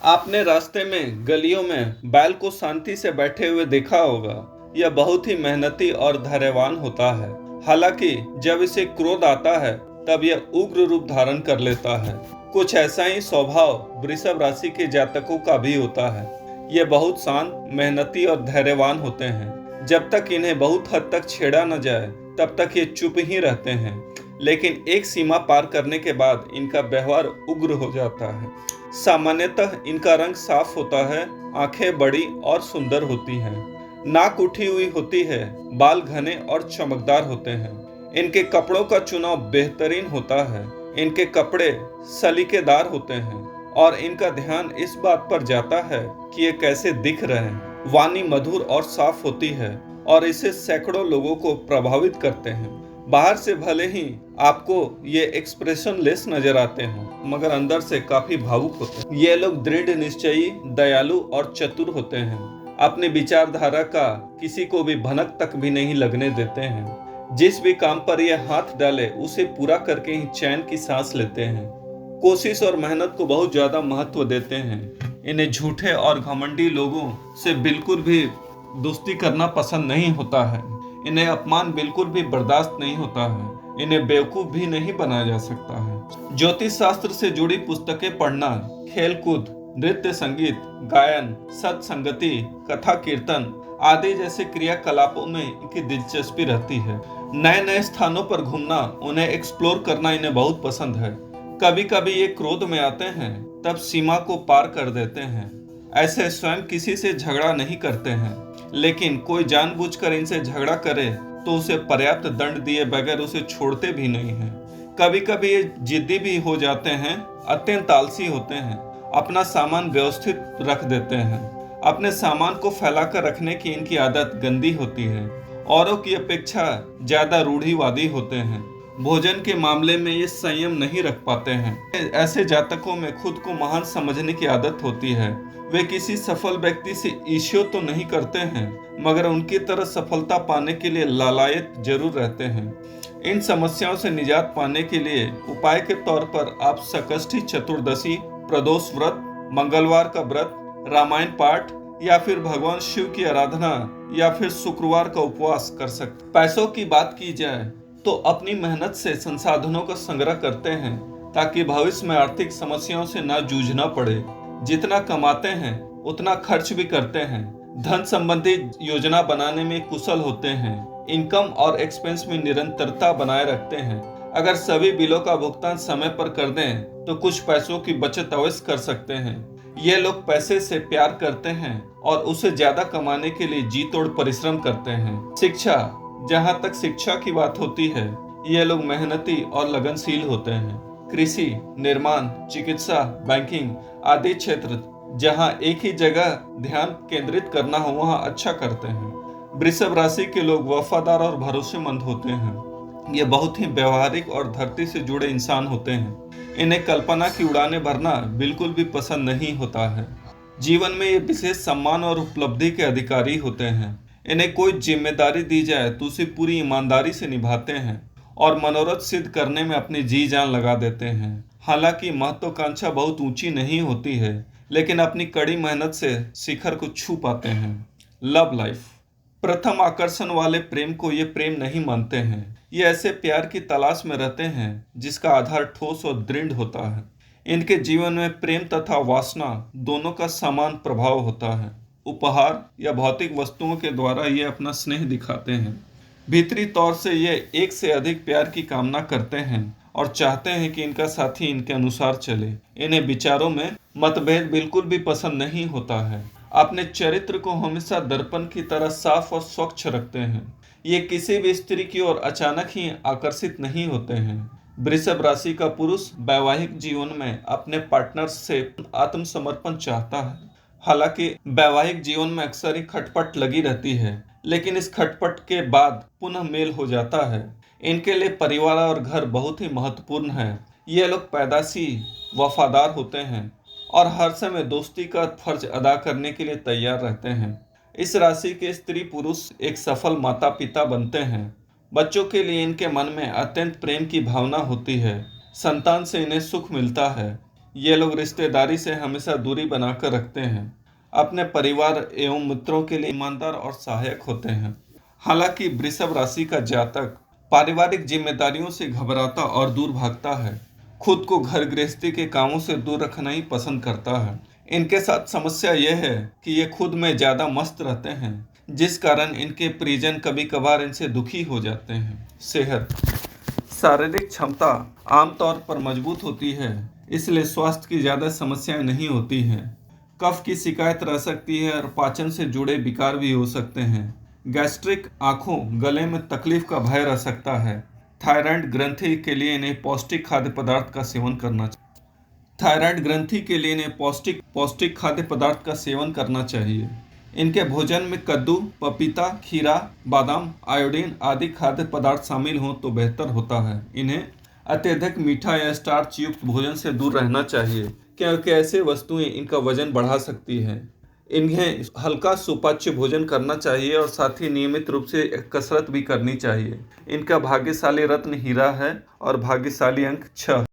आपने रास्ते में गलियों में बैल को शांति से बैठे हुए देखा होगा। यह बहुत ही मेहनती और धैर्यवान होता है। हालांकि जब इसे क्रोध आता है तब यह उग्र रूप धारण कर लेता है। कुछ ऐसा ही स्वभाव वृषभ राशि के जातकों का भी होता है। ये बहुत शांत, मेहनती और धैर्यवान होते हैं। जब तक इन्हें बहुत हद तक छेड़ा न जाए तब तक ये चुप ही रहते हैं। लेकिन एक सीमा पार करने के बाद इनका व्यवहार उग्र हो जाता है। सामान्यतः इनका रंग साफ होता है, आंखें बड़ी और सुंदर होती हैं, नाक उठी हुई होती है, बाल घने और चमकदार होते हैं। इनके कपड़ों का चुनाव बेहतरीन होता है। इनके कपड़े सलीकेदार होते हैं और इनका ध्यान इस बात पर जाता है कि ये कैसे दिख रहे हैं। वाणी मधुर और साफ होती है और इसे सैकड़ों लोगों को प्रभावित करते हैं। बाहर से भले ही आपको ये एक्सप्रेशन लेस नजर आते हों, मगर अंदर से काफी भावुक होते हैं। ये लोग दृढ़ निश्चयी, दयालु और चतुर होते हैं। अपनी विचारधारा का किसी को भी भनक तक भी नहीं लगने देते हैं। जिस भी काम पर ये हाथ डाले उसे पूरा करके ही चैन की सांस लेते हैं। कोशिश और मेहनत को बहुत ज्यादा महत्व देते हैं। इन्हें झूठे और घमंडी लोगों से बिल्कुल भी दोस्ती करना पसंद नहीं होता है। इन्हें अपमान बिल्कुल भी बर्दाश्त नहीं होता है। इन्हें बेवकूफ भी नहीं बनाया जा सकता है। ज्योतिष शास्त्र से जुड़ी पुस्तकें पढ़ना, खेल कूद, नृत्य, संगीत, गायन, सत्संगति, कथा कीर्तन आदि जैसे क्रियाकलापों में इनकी दिलचस्पी रहती है। नए नए स्थानों पर घूमना, उन्हें एक्सप्लोर करना इन्हें बहुत पसंद है। कभी कभी ये क्रोध में आते हैं तब सीमा को पार कर देते हैं। ऐसे स्वयं किसी से झगड़ा नहीं करते हैं, लेकिन कोई जानबूझकर इनसे झगड़ा करे तो उसे पर्याप्त दंड दिए बगैर उसे छोड़ते भी नहीं हैं। कभी कभी ये जिद्दी भी हो जाते हैं, अत्यंत आलसी होते हैं, अपना सामान व्यवस्थित रख देते हैं। अपने सामान को फैलाकर रखने की इनकी आदत गंदी होती है। औरों की अपेक्षा ज्यादा रूढ़िवादी होते हैं। भोजन के मामले में ये संयम नहीं रख पाते हैं। ऐसे जातकों में खुद को महान समझने की आदत होती है। वे किसी सफल व्यक्ति से ईर्ष्या तो नहीं करते हैं, मगर उनकी तरह सफलता पाने के लिए लालायत जरूर रहते हैं। इन समस्याओं से निजात पाने के लिए उपाय के तौर पर आप संकष्टी चतुर्दशी, प्रदोष व्रत, मंगलवार का व्रत, रामायण पाठ या फिर भगवान शिव की आराधना या फिर शुक्रवार का उपवास कर सकते। पैसों की बात की जाए तो अपनी मेहनत से संसाधनों का संग्रह करते हैं ताकि भविष्य में आर्थिक समस्याओं से ना जूझना पड़े। जितना कमाते हैं उतना खर्च भी करते हैं। धन संबंधी योजना बनाने में कुशल होते हैं। इनकम और एक्सपेंस में निरंतरता बनाए रखते हैं। अगर सभी बिलों का भुगतान समय पर कर दें तो कुछ पैसों की बचत अवश्य कर सकते हैं। ये लोग पैसे से प्यार करते हैं और उसे ज्यादा कमाने के लिए जी तोड़ परिश्रम करते हैं। शिक्षा, जहाँ तक शिक्षा की बात होती है, ये लोग मेहनती और लगनशील होते हैं। कृषि, निर्माण, चिकित्सा, बैंकिंग आदि क्षेत्र जहां एक ही जगह ध्यान केंद्रित करना हो वहां अच्छा करते हैं। वृषभ राशि के लोग वफादार और भरोसेमंद होते हैं। ये बहुत ही व्यवहारिक और धरती से जुड़े इंसान होते हैं। इन्हें कल्पना की उड़ानें भरना बिल्कुल भी पसंद नहीं होता है। जीवन में ये विशेष सम्मान और उपलब्धि के अधिकारी होते हैं। इन्हें कोई जिम्मेदारी दी जाए तो उसे पूरी ईमानदारी से निभाते हैं और मनोरथ सिद्ध करने में अपनी जी जान लगा देते हैं। हालांकि महत्वाकांक्षा बहुत ऊंची नहीं होती है, लेकिन अपनी कड़ी मेहनत से शिखर को छू पाते हैं। लव लाइफ, प्रथम आकर्षण वाले प्रेम को ये प्रेम नहीं मानते हैं। ये ऐसे प्यार की तलाश में रहते हैं जिसका आधार ठोस और दृढ़ होता है। इनके जीवन में प्रेम तथा वासना दोनों का समान प्रभाव होता है। उपहार या भौतिक वस्तुओं के द्वारा ये अपना स्नेह दिखाते हैं। भीतरी तौर से ये एक से अधिक प्यार की कामना करते हैं और चाहते हैं कि इनका साथी इनके अनुसार चले। इन्हें विचारों में मतभेद बिल्कुल भी पसंद नहीं होता है। अपने चरित्र को हमेशा दर्पण की तरह साफ और स्वच्छ रखते हैं। ये किसी भी स्त्री की ओर अचानक ही आकर्षित नहीं होते हैं। वृषभ राशि का पुरुष वैवाहिक जीवन में अपने पार्टनर से आत्मसमर्पण चाहता है। हालांकि वैवाहिक जीवन में अक्सर ही खटपट लगी रहती है, लेकिन इस खटपट के बाद पुनः मेल हो जाता है। इनके लिए परिवार और घर बहुत ही महत्वपूर्ण है। ये लोग पैदाशी वफादार होते हैं और हर समय दोस्ती का फर्ज अदा करने के लिए तैयार रहते हैं। इस राशि के स्त्री पुरुष एक सफल माता पिता बनते हैं। बच्चों के लिए इनके मन में अत्यंत प्रेम की भावना होती है। संतान से इन्हें सुख मिलता है। ये लोग रिश्तेदारी से हमेशा दूरी बनाकर रखते हैं। अपने परिवार एवं मित्रों के लिए ईमानदार और सहायक होते हैं। हालांकि वृषभ राशि का जातक पारिवारिक जिम्मेदारियों से घबराता और दूर भागता है। खुद को घर गृहस्थी के कामों से दूर रखना ही पसंद करता है। इनके साथ समस्या यह है कि ये खुद में ज्यादा मस्त रहते हैं, जिस कारण इनके परिजन कभी कभार इनसे दुखी हो जाते हैं। सेहत, शारीरिक क्षमता आमतौर पर मजबूत होती है, इसलिए स्वास्थ्य की ज्यादा समस्याएं नहीं होती हैं। कफ की शिकायत रह सकती है और पाचन से जुड़े विकार भी हो सकते हैं। गैस्ट्रिक, आंखों, गले में तकलीफ का भय रह सकता है। थायराइड ग्रंथि के लिए इन्हें पौष्टिक खाद्य पदार्थ का सेवन करना चाहिए। थायराइड ग्रंथि के लिए इन्हें पौष्टिक खाद्य पदार्थ का सेवन करना चाहिए। इनके भोजन में कद्दू, पपीता, खीरा, बादाम, आयोडीन आदि खाद्य पदार्थ शामिल हों तो बेहतर होता है। इन्हें अत्यधिक मीठा या स्टार्च युक्त भोजन से दूर रहना चाहिए, क्योंकि ऐसे वस्तुएं इनका वजन बढ़ा सकती हैं। इन्हें हल्का सुपाच्य भोजन करना चाहिए और साथ ही नियमित रूप से कसरत भी करनी चाहिए। इनका भाग्यशाली रत्न हीरा है और भाग्यशाली अंक 6।